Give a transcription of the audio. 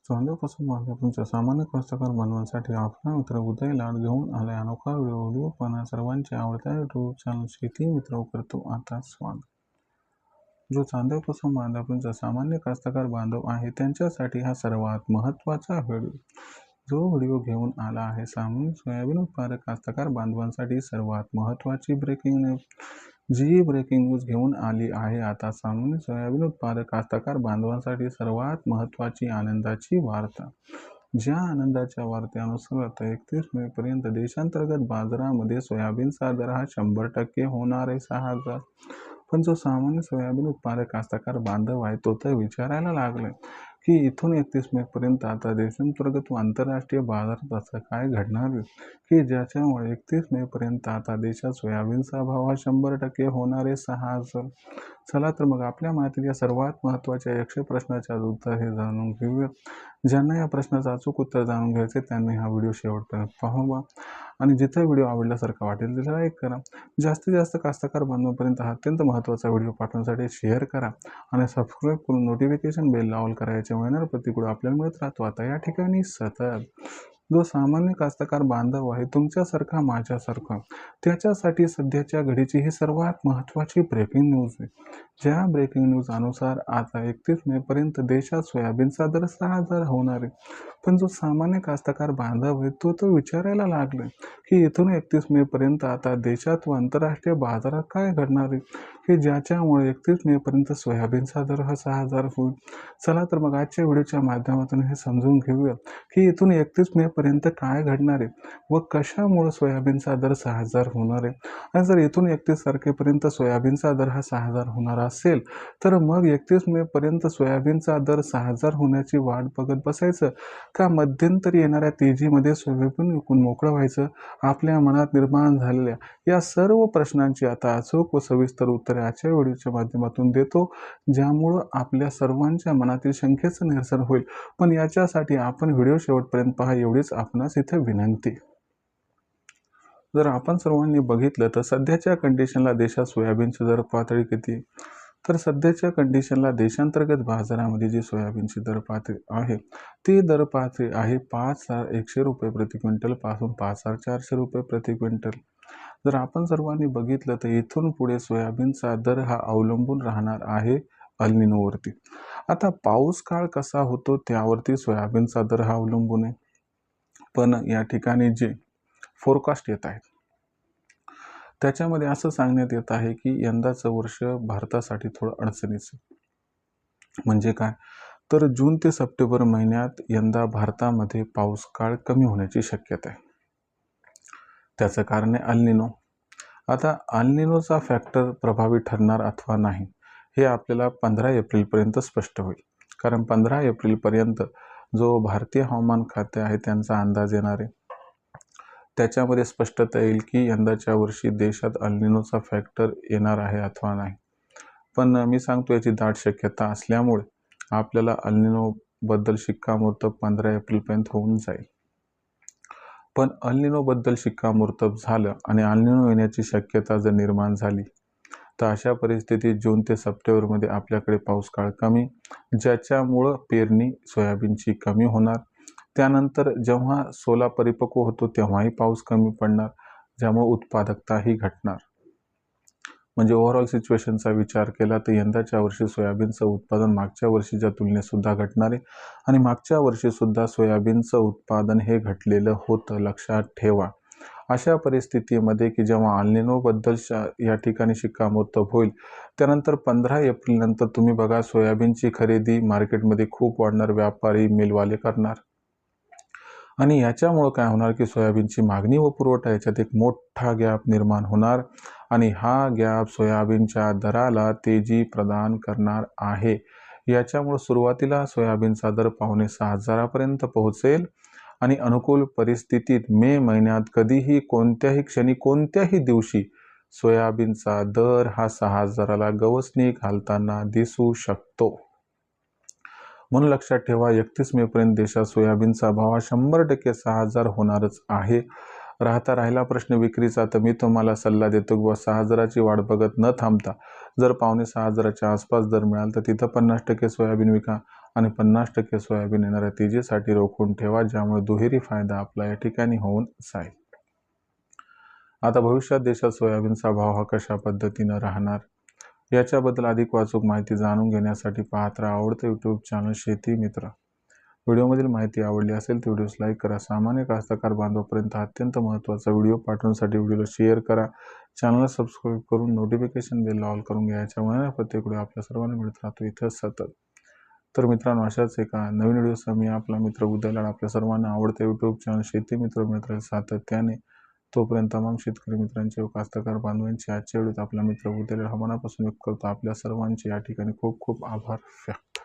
चांद्यापासून तुमच्या सामान्य कास्तकार बांधवांसाठी आपला मित्र उदय लाड घेऊन आलाय अनोखा व्हिडिओ पाहणा सर्वांच्या आवडत्या युट्यूब चॅनल शेती मित्र करतो आता स्वागत. जो चांद्यापासून तुमचा सामान्य कास्तकार बांधव आहे त्यांच्यासाठी हा सर्वात महत्त्वाचा व्हिडिओ. जो व्हिडिओ घेऊन आला आहे सामान्य सोयाबीन उत्पादक कास्तकार बांधवांसाठी सर्वात महत्त्वाची ब्रेकिंग न्यूज. जी ब्रेकिंग न्यूज घेऊन आली आहे आता सामान्य सोयाबीन उत्पादक कास्तकार बांधवांसाठी सर्वात महत्त्वाची आनंदाची वार्ता. ज्या आनंदाच्या वार्त्यानुसार आता 31 मे पर्यंत देशांतर्गत बाजारामध्ये सोयाबीनचा दर हा 100% होणार आहे 6,000. पण जो सामान्य सोयाबीन उत्पादक कास्तकार बांधव आहे तो तर विचारायला लागलाय की इथून 31 मे पर्यंत आता देशांतर्गत व आंतरराष्ट्रीय बाजारात असं काय घडणार आहे की ज्याच्यामुळे 31 मे पर्यंत आता देशात सोयाबीनचा भाव हा 100% होणार आहे 6,000. चला तर मग आपल्या मनातील या सर्वात महत्त्वाच्या 100 प्रश्नाच्या उत्तर हे जाणून घेऊया. ज्यांना या प्रश्नाचं अचूक उत्तर जाणून घ्यायचे त्यांनी हा व्हिडिओ शेवटपर्यंत पाहावा आणि जिथे व्हिडिओ आवडल्यासारखा वाटेल तिथे लाईक करा. जास्तीत जास्त कास्तकार बांधवांपर्यंत हा अत्यंत महत्त्वाचा व्हिडिओ पाठवण्यासाठी शेअर करा आणि सबस्क्राईब करून नोटिफिकेशन बेल लावून करायचे मिळणार प्रतिक्रिया आपल्याला मिळत राहतो. आता या ठिकाणी सतत जो सामान्य कास्तकार बांधव आहे तुमच्यासारखा माझ्यासारखा त्याच्यासाठी सध्याच्या घडीची ही सर्वात महत्त्वाची ब्रेकिंग न्यूज आहे. ज्या ब्रेकिंग न्यूज अनुसार आता 31 मे पर्यंत देशात सोयाबीनचा दर 6,000 होणार आहे. पण जो सामान्य कास्तकार बांधव आहे तो विचारायला लागलाय की इथून 31 मे पर्यंत आता देशात व आंतरराष्ट्रीय बाजारात काय घडणार आहे की ज्याच्यामुळे 31 मे पर्यंत सोयाबीनचा दर हा 6,000 होईल. चला तर मग आजच्या व्हिडिओच्या माध्यमातून हे समजून घेऊया की इथून 31 मे पर्यंत काय घडणार आहे व कशामुळे सोयाबीनचा दर 6,000 होणार आहे. आणि जर इथून 31 तारखेपर्यंत सोयाबीनचा दर हा 6,000 होणार असेल तर मग 31 मे पर्यंत सोयाबीनचा दर 6,000 होण्याची वाट बघत बसायचं का मध्यंतरी येणाऱ्या तेजीमध्ये सोयाबीन विकून मोकळं व्हायचं. आपल्या मनात निर्माण झालेल्या या सर्व प्रश्नांची आता अचूक व सविस्तर उत्तरे आजच्या व्हिडिओच्या माध्यमातून देतो ज्यामुळं आपल्या सर्वांच्या मनातील शंकेचं निरसन होईल. पण याच्यासाठी आपण व्हिडिओ शेवटपर्यंत पहा एवढीच आपणास इथे विनंती. जर आपण सर्वांनी बघितलं तर सध्याच्या कंडिशनला देशात सोयाबीनची दर पातळी किती, तर सध्याच्या कंडिशनला देशांतर्गत बाजारामध्ये जी सोयाबीनची दर पातळी आहे ती दर पातळी आहे 5,100 रुपये प्रति क्विंटल पासून 5,400 रुपये प्रति क्विंटल. जर आपण सर्वांनी बघितलं तर इथून पुढे सोयाबीनचा दर हा अवलंबून राहणार आहे अल निनोवरती. आता पाऊस काळ कसा होतो त्यावरती सोयाबीनचा दर हा अवलंबून आहे. पण या ठिकाणी जे फोरकास्ट येत आहेत त्याच्यामध्ये असं सांगण्यात येत आहे की यंदाचं वर्ष भारतासाठी थोडं अडचणीचं. म्हणजे काय, तर जून ते सप्टेंबर महिन्यात यंदा भारतामध्ये पाऊस काळ कमी होण्याची शक्यता आहे. त्याचं कारण आहे अल निनो. आता अल निनोचा फॅक्टर प्रभावी ठरणार अथवा नाही हे आपल्याला 15 एप्रिलपर्यंत स्पष्ट होईल. कारण 15 एप्रिलपर्यंत जो भारतीय हवामान खाते आहे त्यांचा अंदाज येणार आहे. त्याच्यामध्ये स्पष्टता येईल की यंदाच्या वर्षी देशात अल निनोचा फॅक्टर येणार आहे अथवा नाही. पण मी सांगतो याची दाट शक्यता असल्यामुळे आपल्याला अल निनोबद्दल शिक्कामोर्तब 15 एप्रिलपर्यंत होऊन जाईल. पण अल निनोबद्दल शिक्कामोर्तब झालं आणि अल निनो येण्याची शक्यता जर निर्माण झाली तर अशा परिस्थितीत जून ते सप्टेंबरमध्ये आपल्याकडे पाऊस काळ कमी, ज्याच्यामुळं पेरणी सोयाबीनची कमी होणार. त्यानंतर जेव्हा सोला परिपक्व होतो तेव्हाही पाऊस कमी पडणार ज्यामुळे उत्पादकताही घटणार. म्हणजे ओव्हरऑल सिच्युएशनचा विचार केला तर यंदाच्या वर्षी सोयाबीनचं उत्पादन मागच्या वर्षीच्या तुलनेत सुद्धा घटणार आहे आणि मागच्या वर्षी सुद्धा सोयाबीनचं उत्पादन हे घटलेलं होतं, लक्षात ठेवा. अशा परिस्थितीमध्ये की जेव्हा अल निनोबद्दल या ठिकाणी शिक्कामोर्तब होईल त्यानंतर 15 एप्रिल नंतर तुम्ही बघा सोयाबीनची खरेदी मार्केटमध्ये खूप वाढणार, व्यापारी मिलवाले करणार आणि याच्यामुळं काय होणार की सोयाबीनची मागणी व पुरवठा याच्यात एक मोठा गॅप निर्माण होणार आणि हा गॅप सोयाबीनच्या दराला तेजी प्रदान करणार आहे. याच्यामुळे सुरुवातीला सोयाबीनचा दर 5,600 पर्यंत पोहोचेल आणि अनुकूल परिस्थितीत मे महिन्यात कधीही कोणत्याही क्षणी कोणत्याही दिवशी सोयाबीनचा दर हा 6,000ला गवसणी घालताना दिसू शकतो. म्हणून लक्षात ठेवा 31 मे पर्यंत देशात सोयाबीनचा भाव हा 100% 6,000 होणारच आहे. राहिला प्रश्न विक्रीचा तर मी तुम्हाला सल्ला देतो की 6,000ची वाट बघत न थांबता जर 5,600च्या आसपास दर मिळाला तर तिथं 50% सोयाबीन विका आणि 50% सोयाबीन येणाऱ्या तेजीसाठी रोखून ठेवा, ज्यामुळे दुहेरी फायदा आपला या ठिकाणी होऊन जाईल. आता भविष्यात देशात सोयाबीनचा भाव हा कशा पद्धतीनं राहणार याच्याबद्दल अधिक अचूक माहिती जाणून घेण्यासाठी पाहत राहा आवडतं यूट्यूब चॅनल शेती मित्र. व्हिडिओमधील माहिती आवडली असेल तर व्हिडिओस लाईक करा. सामान्य कास्तकार बांधवांपर्यंत अत्यंत महत्त्वाचा व्हिडिओ पाठवण्यासाठी व्हिडिओला शेअर करा. चॅनलला सबस्क्राईब करून नोटिफिकेशन बेल ऑल करून घ्या. याच्यामुळे प्रत्येक व्हिडिओ आपल्या सर्वांना मिळत राहतो इथं सतत. तर मित्रांनो, अशाच एका नवीन व्हिडिओसह मी आपला मित्र उदय लाड आपल्या सर्वांना आवडते यूट्यूब चॅनल शेती मित्र मिळत राहील सातत्याने. तोपर्यंत तमाम शेतकरी मित्रांचे व कास्तकार बांधवांचे आजच्या व्हिडिओत आपला मित्र उदय लाड हा मनापासून व्यक्त करतो. आपल्या सर्वांचे या ठिकाणी खूप खूप आभार व्यक्त.